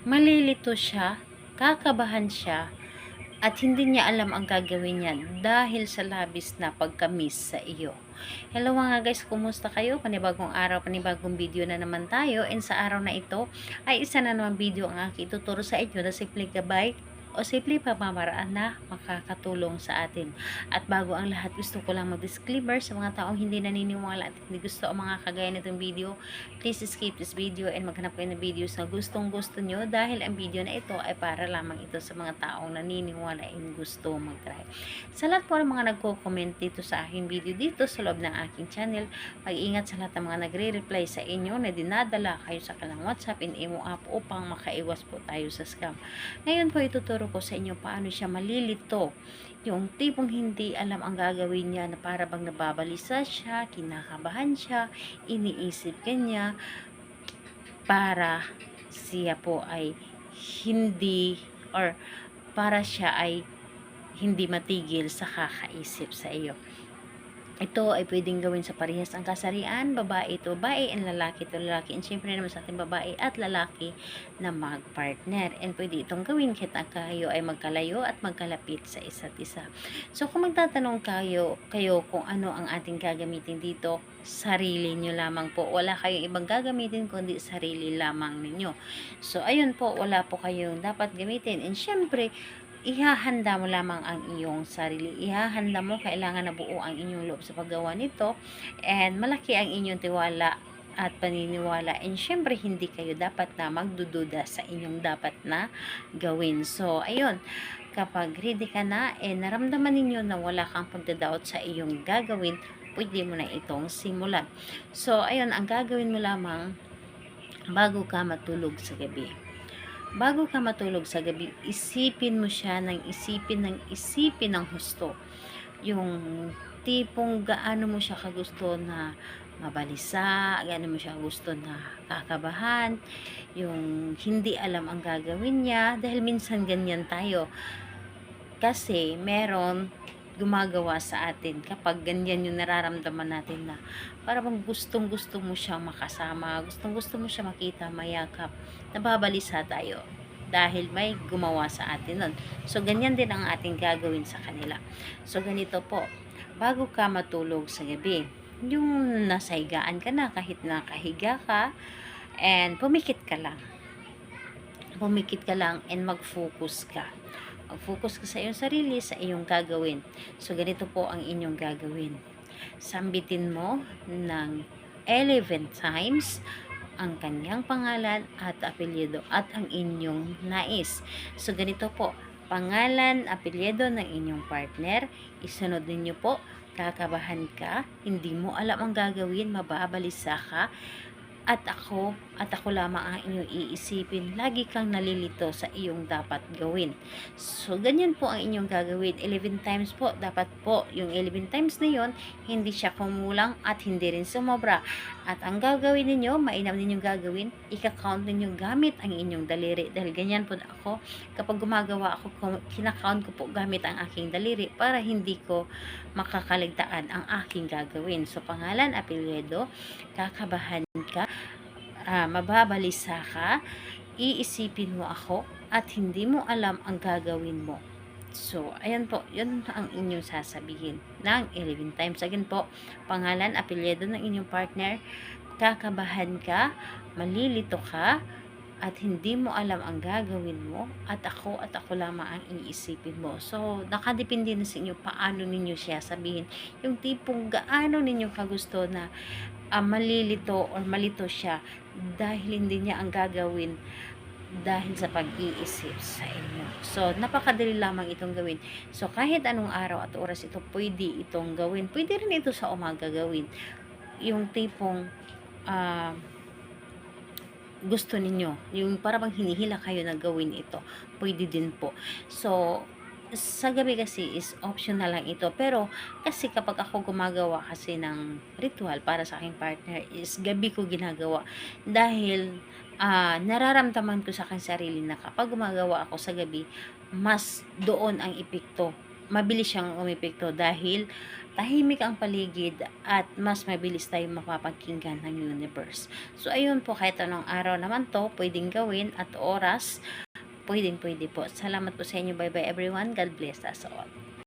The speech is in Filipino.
malilito siya, kakabahan siya, at hindi niya alam ang gagawin niya dahil sa labis na pagka-miss sa iyo. Hello mga guys, kumusta kayo? Panibagong araw, panibagong video na naman tayo, and sa araw na ito ay isa na naman video ang aking ituturo sa inyo na simpleng gabay o simple pamamaraan na makakatulong sa atin. At bago ang lahat, gusto ko lang mag-disclaimer sa mga taong hindi naniniwala at hindi gusto ang mga kagaya nitong video. Please skip this video and maghanap kayo ng videos na gustong gusto nyo, dahil ang video na ito ay para lamang ito sa mga taong naniniwala and gusto mag-try. Sa lahat po ng mga nagko-comment dito sa aking video dito sa loob ng aking channel, mag-ingat sa lahat ng mga nagre-reply sa inyo na dinadala kayo sa kanilang WhatsApp and Imo app upang makaiwas po tayo sa scam. Ngayon po ituturo ko sa inyo paano siya malilito. Yung tipong hindi alam ang gagawin niya, na para bang nababalisa siya, kinakabahan siya, iniisip kanya, para siya po ay hindi, or para siya ay hindi matigil sa kakaisip sa iyo. Ito ay pwedeng gawin sa parehas ang kasarian, babae ito babae, and lalaki ito lalaki. And syempre naman sa ating babae at lalaki na mag-partner. And pwede itong gawin kahit kayo ay magkalayo at magkalapit sa isa't isa. So kung magtatanong kayo kung ano ang ating gagamitin dito, sarili nyo lamang po. Wala kayong ibang gagamitin kundi sarili lamang ninyo. So ayun po, wala po kayong dapat gamitin. And syempre, ihahanda mo lamang ang iyong sarili. Ihahanda mo, kailangan na buo ang inyong loob sa paggawa nito, and malaki ang inyong tiwala at paniniwala, and syempre hindi kayo dapat na magdududa sa inyong dapat na gawin. So ayun, kapag ready ka na and naramdaman ninyo na wala kang pagdadoubt sa iyong gagawin, pwede mo na itong simulan. So ayun, ang gagawin mo lamang bago ka matulog sa gabi. Bago ka matulog sa gabi, isipin mo siya ng isipin ng husto. Yung tipong gaano mo siya kagusto na mabalisa, gaano mo siya gusto na kakabahan, yung hindi alam ang gagawin niya, dahil minsan ganyan tayo. Kasi meron gumagawa sa atin kapag ganyan yung nararamdaman natin, na para bang gustong gusto mo siyang makasama, gustong gusto mo siya makita, mayakap, nababalisa tayo dahil may gumawa sa atin nun. So ganyan din ang ating gagawin sa kanila. So ganito po, bago ka matulog sa gabi, yung nasa higaan ka na, kahit nakahiga ka, and pumikit ka lang and mag-focus ka. Mag-focus ka sa iyong sarili, sa iyong gagawin. So, ganito po ang inyong gagawin. Sambitin mo ng 11 times ang kanyang pangalan at apelyido at ang inyong nais. So, ganito po. Pangalan, apelyido ng inyong partner. Isunod ninyo po. Kakabahan ka. Hindi mo alam ang gagawin. Mababalisa ka. At ako lamang ang inyong iisipin. Lagi kang nalilito sa iyong dapat gawin. So, ganyan po ang inyong gagawin. 11 times po. Dapat po, yung 11 times na yon, hindi siya kumulang at hindi rin sumobra. At ang gagawin ninyo, mainam ninyong gagawin, ika-count ninyo gamit ang inyong daliri. Dahil ganyan po ako. Kapag gumagawa ako, kinakount ko po gamit ang aking daliri para hindi ko makakaligtaan ang aking gagawin. So, pangalan, apelyido, kakabahan ka, mababalisa ka, iisipin mo ako, at hindi mo alam ang gagawin mo. So, ayan po, yun ang inyong sasabihin ng 11 times. Again po, pangalan, apelyido ng inyong partner, kakabahan ka, malilito ka, at hindi mo alam ang gagawin mo, at ako lamang ang iisipin mo. So, nakadepende na sa inyo paano ninyo siya sabihin. Yung tipong gaano ninyo kagusto na malilito or malito siya dahil hindi niya ang gagawin dahil sa pag-iisip sa inyo. So, napakadali lamang itong gawin. So, kahit anong araw at oras ito, pwede itong gawin. Pwede rin ito sa umaga gawin. Yung tipong gusto ninyo, yung para bang hinihila kayo na gawin ito, pwede din po. So, sa gabi kasi is optional lang ito, pero kasi kapag ako gumagawa kasi ng ritual para sa aking partner, is gabi ko ginagawa, dahil nararamdaman ko sa aking sarili na kapag gumagawa ako sa gabi, mas doon ang epekto, mabilis siyang umepekto, dahil tahimik ang paligid at mas mabilis tayong mapapakinggan ng universe. So, ayun po, kahit anong araw naman to, pwedeng gawin at oras, pwedeng pwede po. Salamat po sa inyo. Bye bye everyone. God bless us all.